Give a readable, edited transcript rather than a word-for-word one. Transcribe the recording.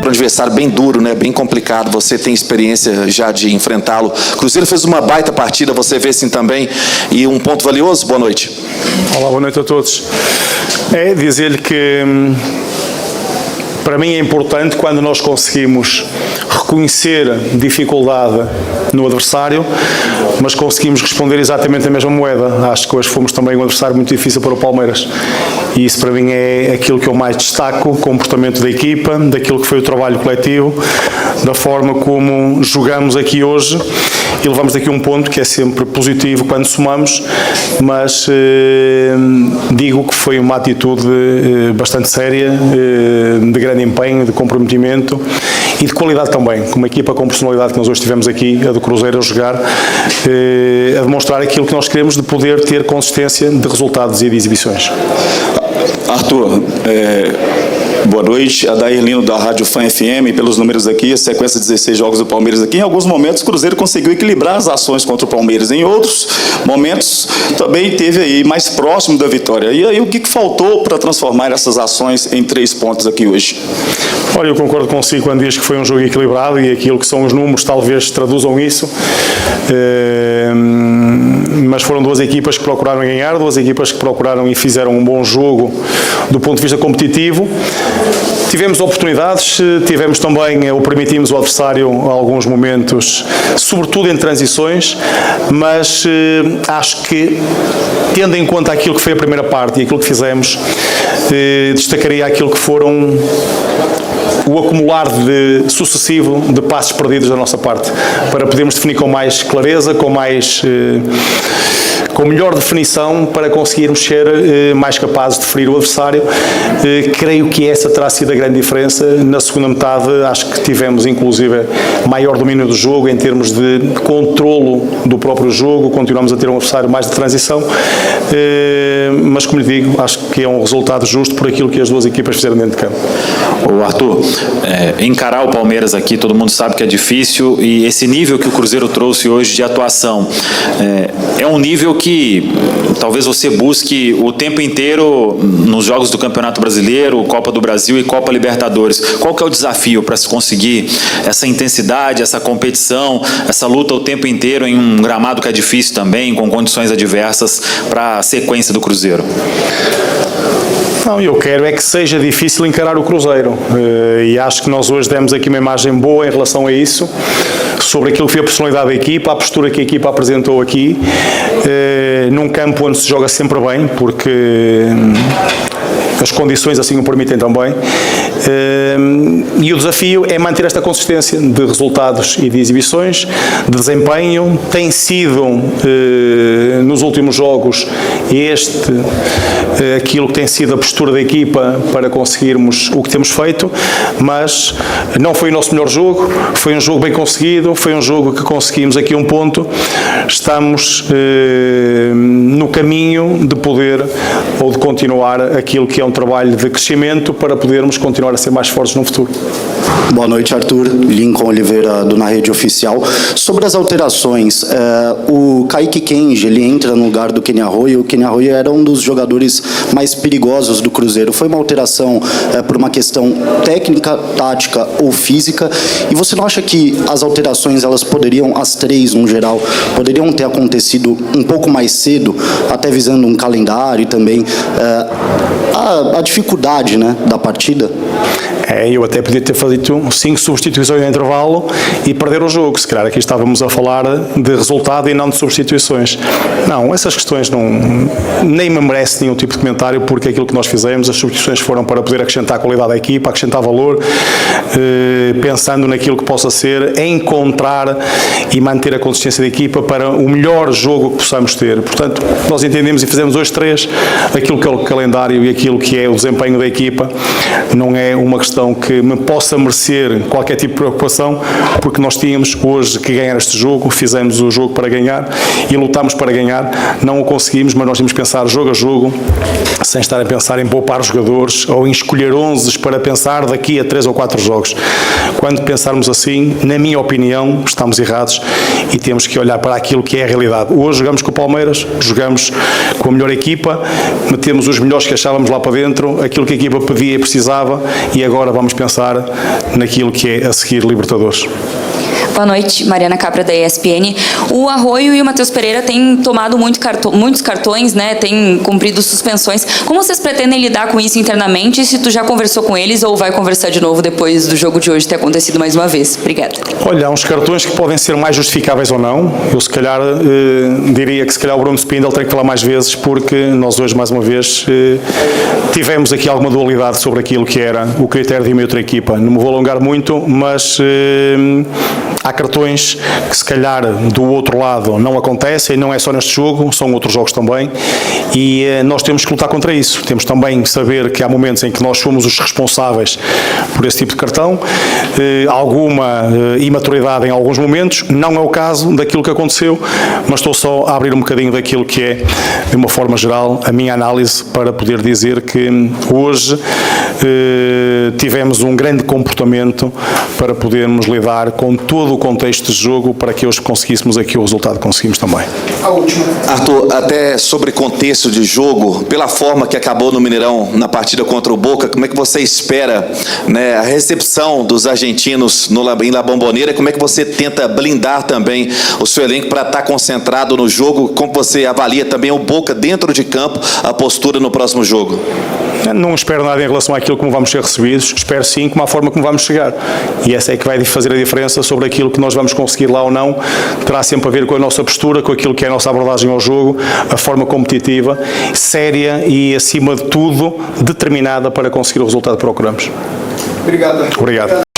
Um adversário bem duro, né? Bem complicado. Você tem experiência já de enfrentá-lo. Cruzeiro fez uma baita partida, você vê assim também. E um ponto valioso. Boa noite. Olá, boa noite a todos. É dizer-lhe que para mim é importante quando nós conseguimos reconhecer dificuldade no adversário, mas conseguimos responder exatamente a mesma moeda. Acho que hoje fomos também um adversário muito difícil para o Palmeiras. E isso para mim é aquilo que eu mais destaco, o comportamento da equipa, daquilo que foi o trabalho coletivo, da forma como jogamos aqui hoje e levamos daqui um ponto que é sempre positivo quando somamos, mas digo que foi uma atitude bastante séria, de grande empenho, de comprometimento e de qualidade também, com uma equipa com personalidade que nós hoje tivemos aqui, a do Cruzeiro, a jogar, a demonstrar aquilo que nós queremos de poder ter consistência de resultados e de exibições. Arthur, boa noite, Adair Lino da Rádio Fã FM, pelos números aqui, a sequência de 16 jogos do Palmeiras aqui, em alguns momentos o Cruzeiro conseguiu equilibrar as ações contra o Palmeiras, em outros momentos também teve aí mais próximo da vitória. E aí o que faltou para transformar essas ações em 3 pontos aqui hoje? Olha, eu concordo consigo quando diz que foi um jogo equilibrado e aquilo que são os números talvez traduzam isso, mas foram duas equipas que procuraram ganhar, duas equipas que procuraram e fizeram um bom jogo do ponto de vista competitivo. Tivemos oportunidades, tivemos também, ou permitimos ao adversário alguns momentos, sobretudo em transições, mas acho que, tendo em conta aquilo que foi a primeira parte e aquilo que fizemos, destacaria aquilo que foram o acumular sucessivo de passos perdidos da nossa parte, para podermos definir com mais clareza, com melhor definição, para conseguirmos ser mais capazes de ferir o adversário. Creio que essa terá sido a grande diferença. Na segunda metade, acho que tivemos, inclusive, maior domínio do jogo, em termos de controlo do próprio jogo, continuamos a ter um adversário mais de transição, mas, como lhe digo, acho que é um resultado justo por aquilo que as duas equipas fizeram dentro de campo. Ô Arthur, encarar o Palmeiras aqui, todo mundo sabe que é difícil, e esse nível que o Cruzeiro trouxe hoje de atuação é um nível que talvez você busque o tempo inteiro nos jogos do Campeonato Brasileiro, Copa do Brasil e Copa Libertadores. Qual que é o desafio para se conseguir essa intensidade, essa competição, essa luta o tempo inteiro em um gramado que é difícil também, com condições adversas para a sequência do Cruzeiro? Não, eu quero é que seja difícil encarar o Cruzeiro, e acho que nós hoje demos aqui uma imagem boa em relação a isso, sobre aquilo que foi a personalidade da equipa, a postura que a equipa apresentou aqui, num campo onde se joga sempre bem, porque as condições assim o permitem também, e o desafio é manter esta consistência de resultados e de exibições, de desempenho. Tem sido, nos últimos jogos, aquilo que tem sido a postura da equipa para conseguirmos o que temos feito, mas não foi o nosso melhor jogo, foi um jogo bem conseguido, foi um jogo que conseguimos aqui um ponto. Estamos no caminho de poder ou de continuar aquilo que é um trabalho de crescimento para podermos continuar a ser mais fortes no futuro. Boa noite, Arthur. Lincoln Oliveira, do Na Rede Oficial. Sobre as alterações, o Kaique Kenji, ele entra no lugar do Kenny Arroyo. O Kenny Arroyo era um dos jogadores mais perigosos do Cruzeiro. Foi uma alteração por uma questão técnica, tática ou física? E você não acha que as alterações, elas poderiam, as 3 no geral, poderiam ter acontecido um pouco mais cedo, até visando um calendário e também a dificuldade, né, da partida? Eu até podia ter feito 5 substituições no intervalo e perder o jogo. Se calhar aqui estávamos a falar de resultado e não de substituições. Não, essas questões nem me merecem nenhum tipo de comentário, porque aquilo que nós fizemos, as substituições foram para poder acrescentar qualidade à equipa, acrescentar valor, pensando naquilo que possa ser, encontrar e manter a consistência da equipa para o melhor jogo que possamos ter. Portanto, nós entendemos e fizemos hoje 3, aquilo que é o calendário e aquilo que é o desempenho da equipa, não é uma questão situação que me possa merecer qualquer tipo de preocupação, porque nós tínhamos hoje que ganhar este jogo, fizemos o jogo para ganhar e lutámos para ganhar, não o conseguimos, mas nós temos que pensar jogo a jogo, sem estar a pensar em poupar jogadores ou em escolher 11 para pensar daqui a 3 ou 4 jogos. Quando pensarmos assim, na minha opinião, estamos errados e temos que olhar para aquilo que é a realidade. Hoje jogamos com o Palmeiras, jogamos com a melhor equipa, metemos os melhores que achávamos lá para dentro, aquilo que a equipa pedia e precisava, e agora vamos pensar naquilo que é a seguir Libertadores. Boa noite, Mariana Capra da ESPN. O Arroio e o Matheus Pereira têm tomado muitos cartões, né? Têm cumprido suspensões. Como vocês pretendem lidar com isso internamente? Se tu já conversou com eles ou vai conversar de novo depois do jogo de hoje ter acontecido mais uma vez? Obrigada. Olha, há uns cartões que podem ser mais justificáveis ou não. Eu se calhar diria que se calhar o Bruno Spindel tem que falar mais vezes, porque nós hoje mais uma vez tivemos aqui alguma dualidade sobre aquilo que era o critério de uma e outra equipa. Não me vou alongar muito, mas há cartões que se calhar do outro lado não acontecem, não é só neste jogo, são outros jogos também, e nós temos que lutar contra isso. Temos também que saber que há momentos em que nós somos os responsáveis por esse tipo de cartão, alguma imaturidade em alguns momentos, não é o caso daquilo que aconteceu, mas estou só a abrir um bocadinho daquilo que é, de uma forma geral, a minha análise para poder dizer que hoje tivemos um grande comportamento para podermos lidar com todo o contexto de jogo para que hoje conseguíssemos aqui o resultado que conseguimos também. Arthur, até sobre contexto de jogo, pela forma que acabou no Mineirão na partida contra o Boca, como é que você espera, né, a recepção dos argentinos em La Bombonera? Como é que você tenta blindar também o seu elenco para estar concentrado no jogo? Como você avalia também o Boca dentro de campo, a postura no próximo jogo? Não espero nada em relação àquilo como vamos ser recebidos, espero sim como a forma como vamos chegar. E essa é que vai fazer a diferença sobre aquilo que nós vamos conseguir lá ou não. Terá sempre a ver com a nossa postura, com aquilo que é a nossa abordagem ao jogo, a forma competitiva, séria e, acima de tudo, determinada para conseguir o resultado que procuramos. Obrigado. Obrigado.